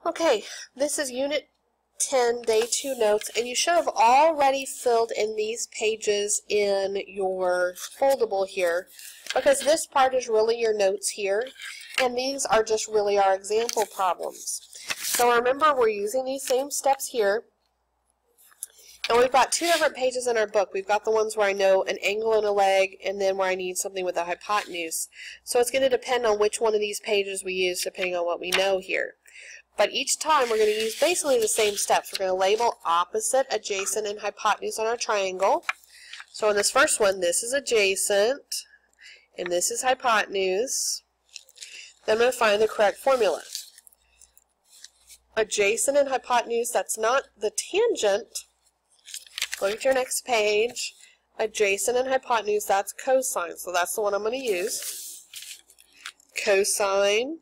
Okay, this is Unit 10, Day 2 notes, and you should have already filled in these pages in your foldable here, because this part is really your notes here, and these are just really our example problems. So remember, we're using these same steps here, and we've got two different pages in our book. We've got the ones where I know an angle and a leg, and then where I need something with a hypotenuse. So it's going to depend on which one of these pages we use depending on what we know here. But each time we're going to use basically the same steps. We're going to label opposite, adjacent, and hypotenuse on our triangle. So in this first one, this is adjacent, and this is hypotenuse. Then I'm going to find the correct formula. Adjacent and hypotenuse, that's not the tangent. Look at your next page. Adjacent and hypotenuse, that's cosine. So that's the one I'm going to use. Cosine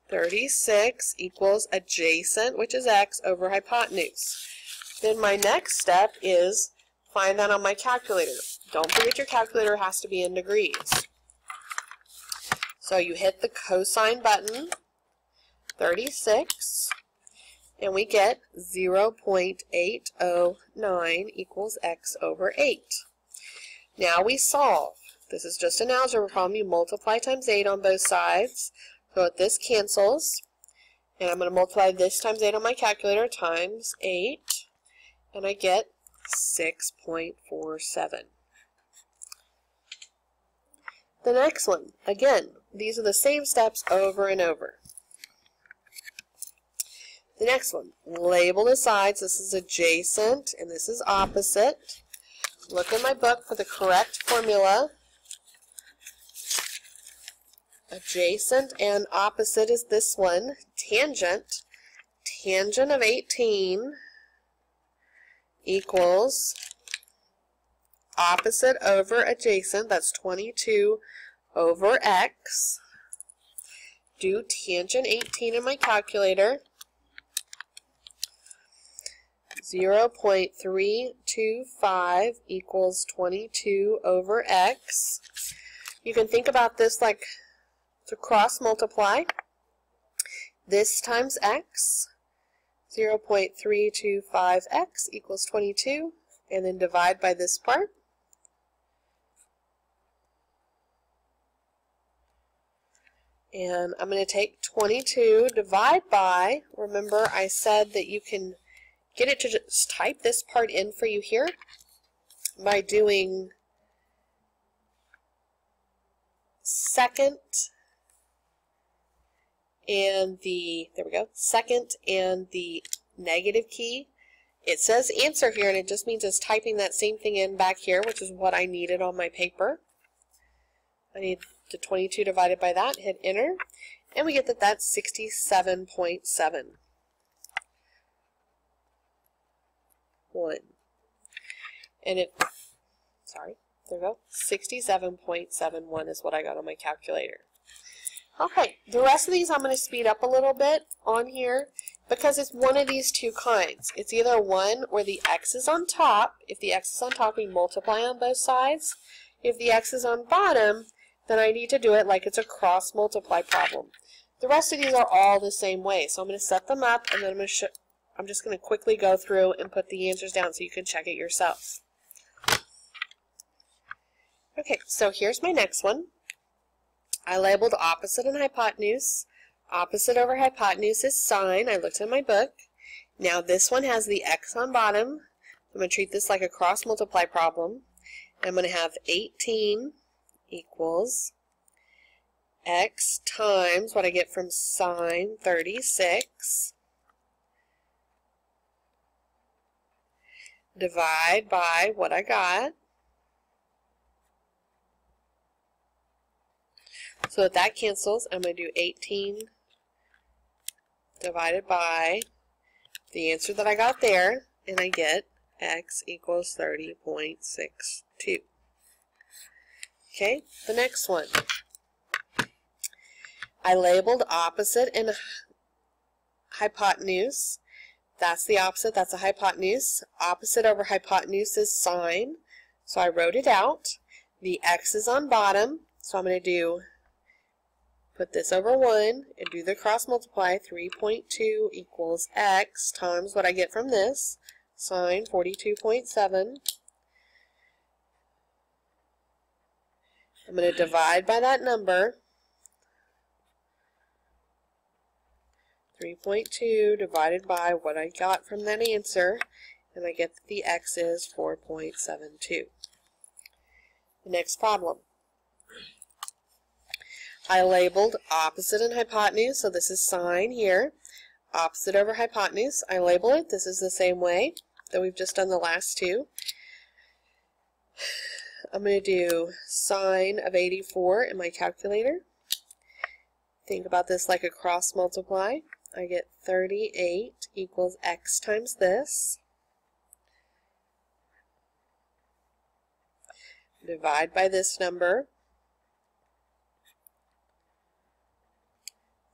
36 equals adjacent, which is x, over hypotenuse. Then my next step is find that on my calculator. Don't forget your calculator has to be in degrees. So you hit the cosine button, 36, and we get 0.809 equals x over 8. Now we solve. This is just an algebra problem. You multiply times 8 on both sides. So this cancels, and I'm going to multiply this times 8 on my calculator times 8, and I get 6.47. The next one, again, these are the same steps over and over. The next one, label the sides. This is adjacent, and this is opposite. Look in my book for the correct formula. Adjacent and opposite is this one, tangent. Tangent of 18 equals opposite over adjacent, that's 22 over x. Do tangent 18 in my calculator. 0.325 equals 22 over x. You can think about this like to cross multiply. This times x, 0.325x equals 22, and then divide by this part. And I'm going to take 22, divide by, remember I said that you can get it to just type this part in for you here by doing second and the, there we go, second and the negative key. It says answer here, and it just means it's typing that same thing in back here, which is what I needed on my paper. I need the 22 divided by that, hit enter, and we get that that's 67.7. And it, sorry, there we go, 67.71 is what I got on my calculator. Okay, the rest of these I'm going to speed up a little bit on here because it's one of these two kinds. It's either one where the x is on top. If the x is on top, we multiply on both sides. If the x is on bottom, then I need to do it like it's a cross multiply problem. The rest of these are all the same way, so I'm going to set them up, and then I'm just going to quickly go through and put the answers down so you can check it yourself. Okay, so here's my next one. I labeled opposite and hypotenuse. Opposite over hypotenuse is sine. I looked in my book. Now this one has the x on bottom. I'm going to treat this like a cross multiply problem. I'm going to have 18 equals x times what I get from sine 36 divide by what I got. So that cancels. I'm going to do 18 divided by the answer that I got there, and I get x equals 30.62. Okay, the next one. I labeled opposite and hypotenuse. That's the opposite, that's a hypotenuse. Opposite over hypotenuse is sine, so I wrote it out. The x is on bottom, so I'm going to put this over 1 and do the cross multiply. 3.2 equals x times what I get from this, sine 42.7. I'm going to divide by that number. 3.2 divided by what I got from that answer, and I get that the x is 4.72. The next problem. I labeled opposite and hypotenuse, so this is sine here. Opposite over hypotenuse, I label it. This is the same way that we've just done the last two. I'm going to do sine of 84 in my calculator. Think about this like a cross multiply. I get 38 equals x times this. Divide by this number.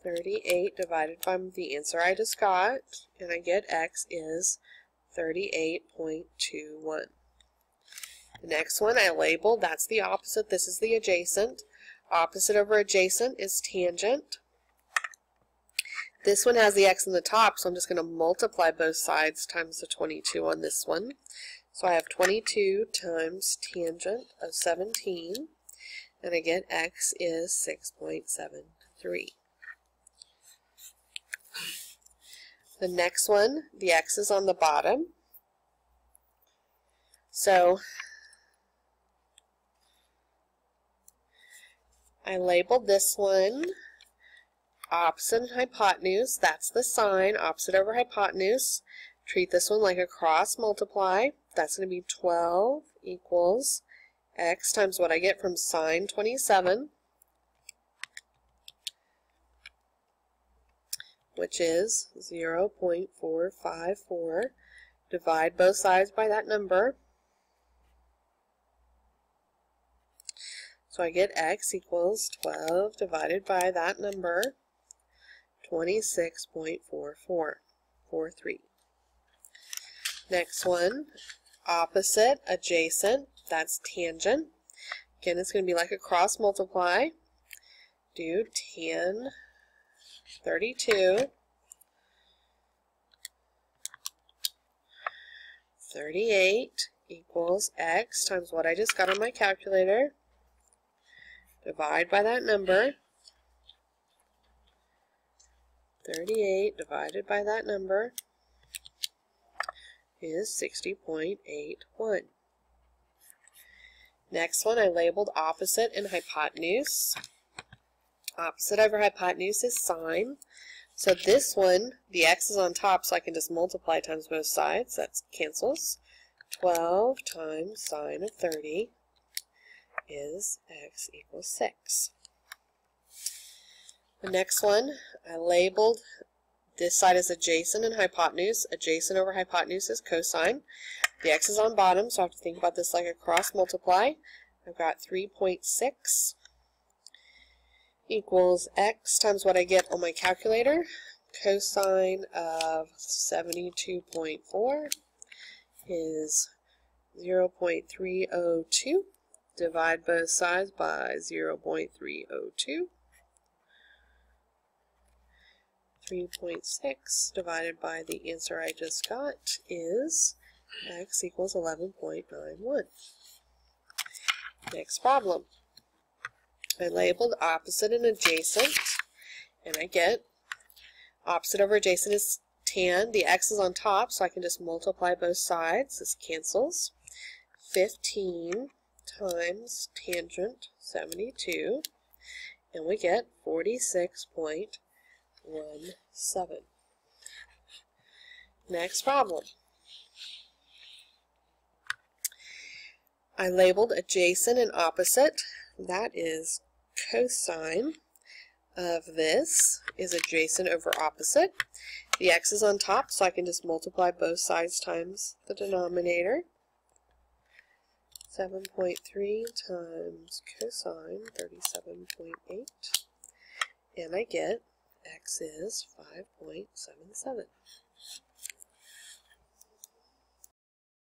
38 divided by the answer I just got, and I get x is 38.21. The next one I labeled, that's the opposite, this is the adjacent. Opposite over adjacent is tangent. This one has the x in the top, so I'm just going to multiply both sides times the 22 on this one. So I have 22 times tangent of 17, and I get x is 6.73. The next one, the x is on the bottom. So I labeled this one opposite and hypotenuse. That's the sine, opposite over hypotenuse. Treat this one like a cross multiply. That's going to be 12 equals x times what I get from sine 27, which is 0.454. Divide both sides by that number. So I get x equals 12 divided by that number, 26.4443. Next one, opposite, adjacent, that's tangent. Again, it's going to be like a cross multiply. Do tan 32, 38 equals x times what I just got on my calculator. Divide by that number. 38 divided by that number is 60.81. Next one I labeled opposite and hypotenuse. Opposite over hypotenuse is sine. So this one, the x is on top, so I can just multiply times both sides. That cancels. 12 times sine of 30 is x equals 6. The next one, I labeled this side as adjacent and hypotenuse. Adjacent over hypotenuse is cosine. The x is on bottom, so I have to think about this like a cross multiply. I've got 3.6 equals x times what I get on my calculator. Cosine of 72.4 is 0.302. Divide both sides by 0.302. 3.6 divided by the answer I just got is x equals 11.91. Next problem. I labeled opposite and adjacent, and I get opposite over adjacent is tan. The x is on top, so I can just multiply both sides. This cancels. 15 times tangent 72, and we get 46.17. Next problem. I labeled adjacent and opposite. That is cosine of this is adjacent over opposite. The x is on top, so I can just multiply both sides times the denominator. 7.3 times cosine 37.8, and I get x is 5.77.